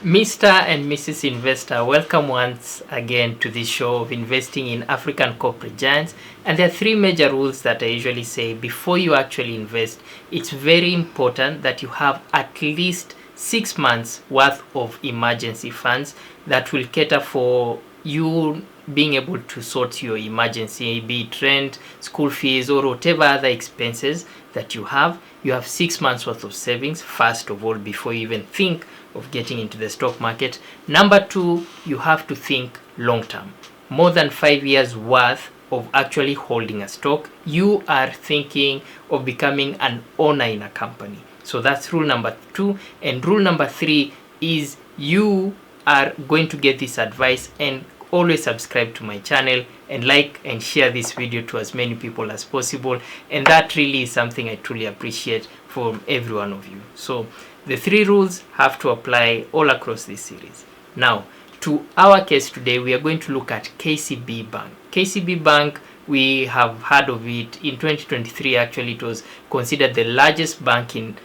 Mr. and Mrs. Investor, welcome once again to this show of investing in African corporate giants. And there are three major rules that I usually say before you actually invest. It's very important that you have at least 6 months worth of emergency funds that will cater for you being able to sort your emergency, be it rent, school fees, or whatever other expenses that you have. You have 6 months worth of savings, first of all, before you even think of getting into the stock market. Number two, you have to think long term. More than 5 years worth of actually holding a stock. You are thinking of becoming an owner in a company. So that's rule number two. And rule number three is you are going to get this advice, and always subscribe to my channel and like and share this video to as many people as possible. And that really is something I truly appreciate from every one of you. So the three rules have to apply all across this series. Now, to our case today, we are going to look at KCB Bank. KCB Bank, we have heard of it. In 2023, actually, it was considered the largest bank in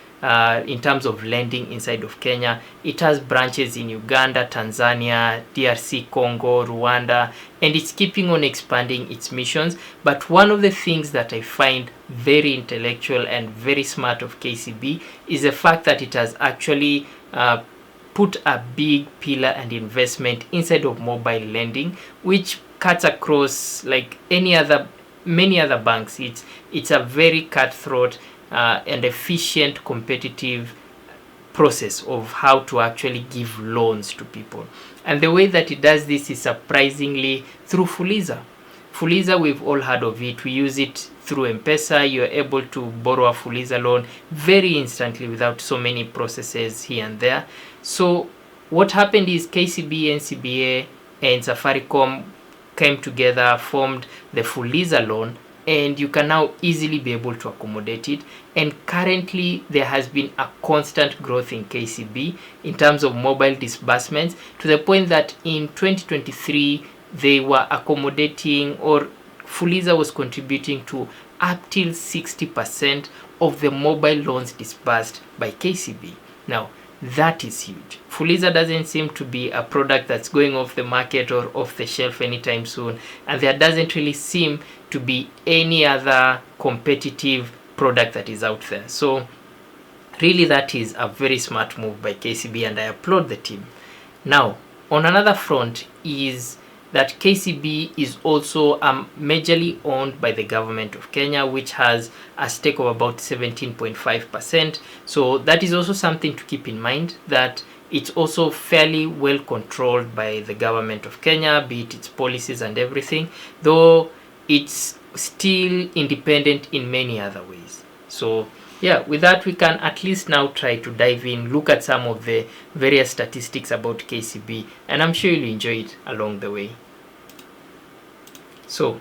terms of lending inside of Kenya. It has branches in Uganda, Tanzania, DRC, Congo, Rwanda, and it's keeping on expanding its missions. But one of the things that I find very intellectual and very smart of KCB is the fact that it has actually put a big pillar and investment inside of mobile lending, which cuts across like many other banks. It's a very cutthroat and efficient competitive process of how to actually give loans to people. And the way that it does this is surprisingly through Fuliza. Fuliza, we've all heard of it. We use it through M-Pesa. You're able to borrow a Fuliza loan very instantly without so many processes here and there. So what happened is KCB, NCBA, and Safaricom came together, formed the Fuliza loan, and you can now easily be able to accommodate it. And currently there has been a constant growth in KCB in terms of mobile disbursements, to the point that in 2023 they were accommodating, or Fuliza was contributing to up till 60% of the mobile loans disbursed by KCB. Now that is huge. Fuliza doesn't seem to be a product that's going off the market or off the shelf anytime soon, and there doesn't really seem to be any other competitive product that is out there. So really that is a very smart move by KCB, and I applaud the team. Now, on another front is that KCB is also majorly owned by the government of Kenya, which has a stake of about 17.5%. So that is also something to keep in mind, that it's also fairly well controlled by the government of Kenya, be it its policies and everything, though it's still independent in many other ways. So yeah, with that, we can at least now try to dive in, look at some of the various statistics about KCB, and I'm sure you'll enjoy it along the way. So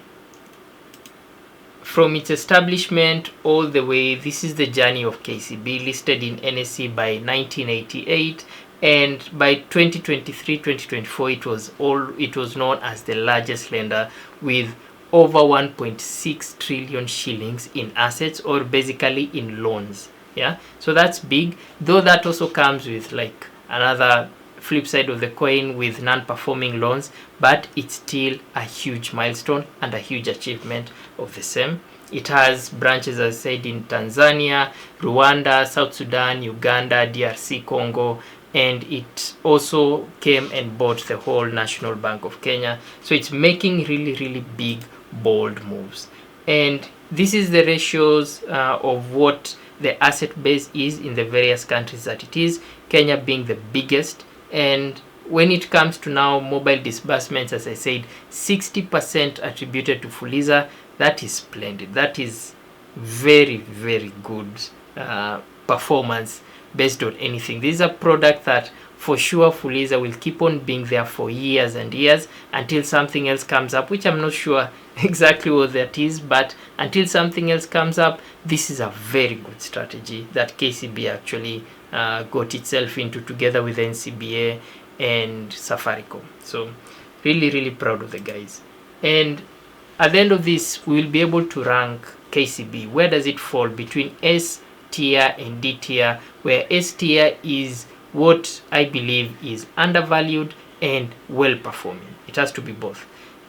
from its establishment all the way, this is the journey of KCB, listed in NSE by 1988, and by 2023-2024 it was known as the largest lender with over 1.6 trillion shillings in assets, or basically in loans. Yeah, so that's big, though that also comes with like another flip side of the coin with non-performing loans, but it's still a huge milestone and a huge achievement of the same. It has branches, as I said, in Tanzania, Rwanda, South Sudan, Uganda, DRC, Congo, and it also came and bought the whole National Bank of Kenya. So it's making really big, bold moves. And this is the ratios of what the asset base is in the various countries that it is, Kenya being the biggest. And when it comes to now mobile disbursements, as I said, 60% attributed to Fuliza. That is splendid. That is very good performance based on anything. This is a product that for sure Fuliza will keep on being there for years and years until something else comes up, which I'm not sure exactly what that is, but until something else comes up, this is a very good strategy that KCB actually got itself into together with NCBA and Safaricom. So really proud of the guys. And at the end of this, we will be able to rank KCB. Where does it fall between S tier and D tier, where S tier is what I believe is undervalued and well performing. It has to be both.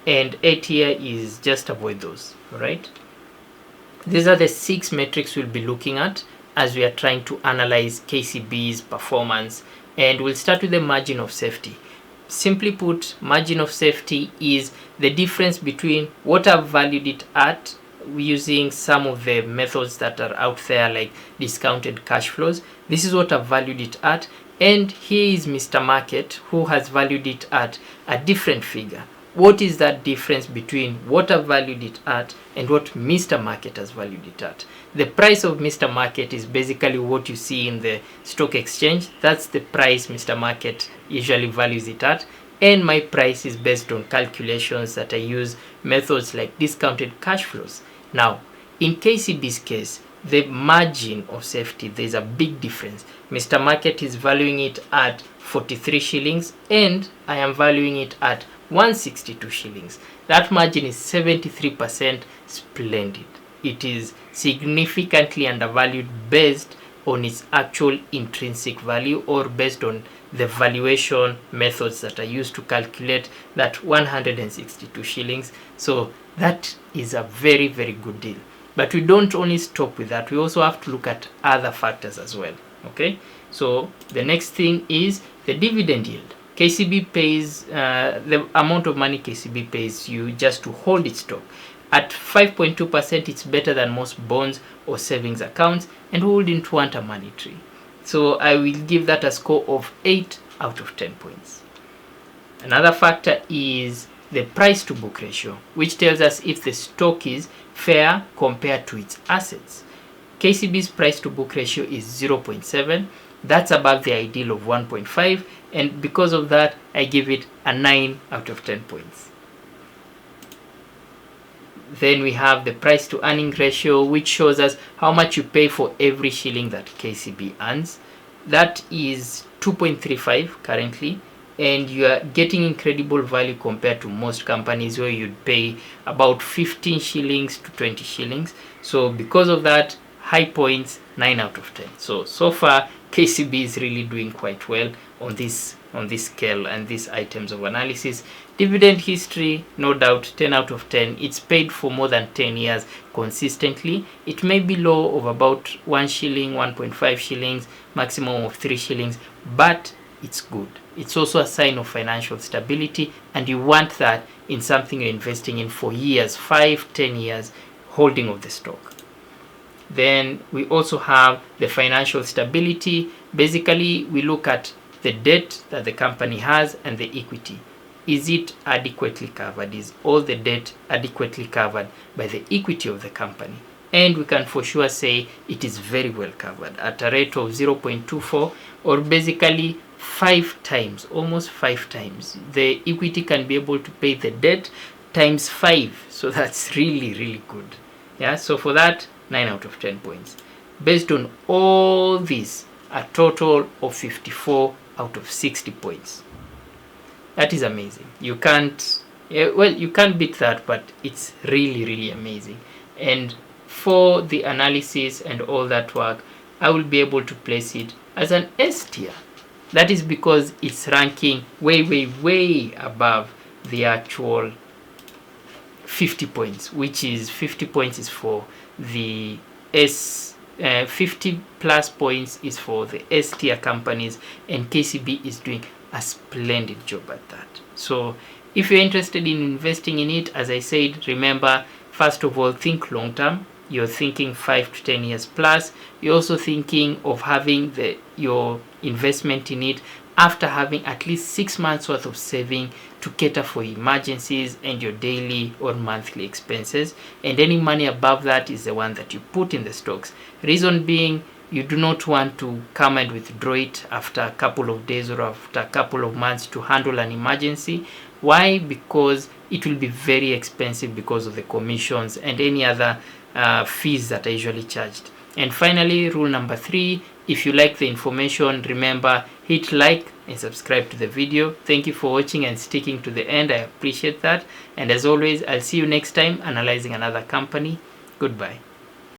And 8 here is just avoid those, all right? These are the 6 metrics we'll be looking at as we are trying to analyze KCB's performance. And we'll start with the margin of safety. Simply put, margin of safety is the difference between what I've valued it at using some of the methods that are out there like discounted cash flows. This is what I've valued it at, and here is Mr. Market who has valued it at a different figure. What is that difference between what I've valued it at and what Mr. Market has valued it at? The price of Mr. Market is basically what you see in the stock exchange. That's the price Mr. Market usually values it at. And my price is based on calculations that I use methods like discounted cash flows. Now, in KCB's case, the margin of safety, there's a big difference. Mr. Market is valuing it at 43 shillings and I am valuing it at 162 shillings. That margin is 73%. Splendid. It is significantly undervalued based on its actual intrinsic value or based on the valuation methods that are used to calculate that 162 shillings. So that is a very, very good deal. But we don't only stop with that. We also have to look at other factors as well. Okay. So the next thing is the dividend yield. KCB pays the amount of money KCB pays you just to hold its stock. At 5.2%, it's better than most bonds or savings accounts, and who wouldn't want a money tree? So I will give that a score of 8 out of 10 points. Another factor is the price to book ratio, which tells us if the stock is fair compared to its assets. KCB's price to book ratio is 0.7. That's above the ideal of 1.5, and because of that, I give it a 9 out of 10 points. Then we have the price to earning ratio, which shows us how much you pay for every shilling that KCB earns. That is 2.35 currently, and you are getting incredible value compared to most companies where you'd pay about 15 shillings to 20 shillings. So because of that, high points, 9 out of 10. So far KCB is really doing quite well on this scale and these items of analysis. Dividend history, no doubt, 10 out of 10. It's paid for more than 10 years consistently. It may be low of about 1 shilling, 1.5 shillings, maximum of 3 shillings, but it's good. It's also a sign of financial stability, and you want that in something you're investing in for years, 5, 10 years, holding of the stock. Then we also have the financial stability. Basically, we look at the debt that the company has and the equity. Is it adequately covered? Is all the debt adequately covered by the equity of the company? And we can for sure say it is very well covered at a rate of 0.24, or basically 5 times, almost 5 times. The equity can be able to pay the debt times 5. So that's really, really good. Yeah, so for that, 9 out of 10 points. Based on all this, a total of 54 out of 60 points. That is amazing. You can't, you can't beat that, but it's really, really amazing. And for the analysis and all that work, I will be able to place it as an S tier. That is because it's ranking way, way, way above the actual 50 points, which is 50 points is for the 50 plus points is for the S tier companies, and KCB is doing a splendid job at that. So if you're interested in investing in it, as I said, remember, first of all, think long term. You're thinking 5 to 10 years plus. You're also thinking of having your investment in it after having at least 6 months worth of saving to cater for emergencies and your daily or monthly expenses, and any money above that is the one that you put in the stocks. Reason being, you do not want to come and withdraw it after a couple of days or after a couple of months to handle an emergency. Why? Because it will be very expensive because of the commissions and any other fees that are usually charged. And finally, rule number 3, if you like the information, remember, hit like and subscribe to the video. Thank you for watching and sticking to the end. I appreciate that. And as always, I'll see you next time analyzing another company. Goodbye.